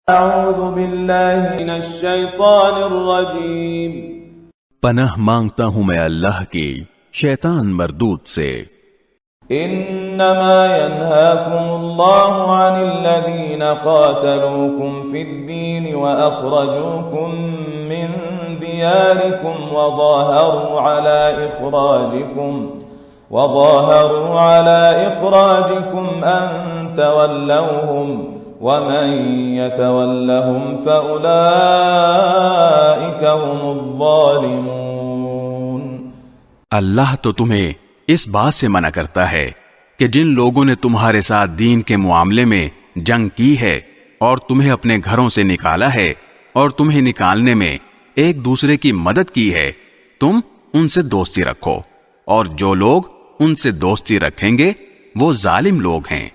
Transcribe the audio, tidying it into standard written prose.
اعوذ باللہ من الشیطان الرجیم، پناہ مانگتا ہوں میں اللہ کی شیطان مردود سے۔ انما ينهاكم الله عن الذين قاتلوكم في الدين واخرجوكم من دياركم وظاهروا على اخراجكم ان تولوهم ومن يتولهم فاولئك هم الظالمون۔ اللہ تو تمہیں اس بات سے منع کرتا ہے کہ جن لوگوں نے تمہارے ساتھ دین کے معاملے میں جنگ کی ہے اور تمہیں اپنے گھروں سے نکالا ہے اور تمہیں نکالنے میں ایک دوسرے کی مدد کی ہے، تم ان سے دوستی رکھو، اور جو لوگ ان سے دوستی رکھیں گے وہ ظالم لوگ ہیں۔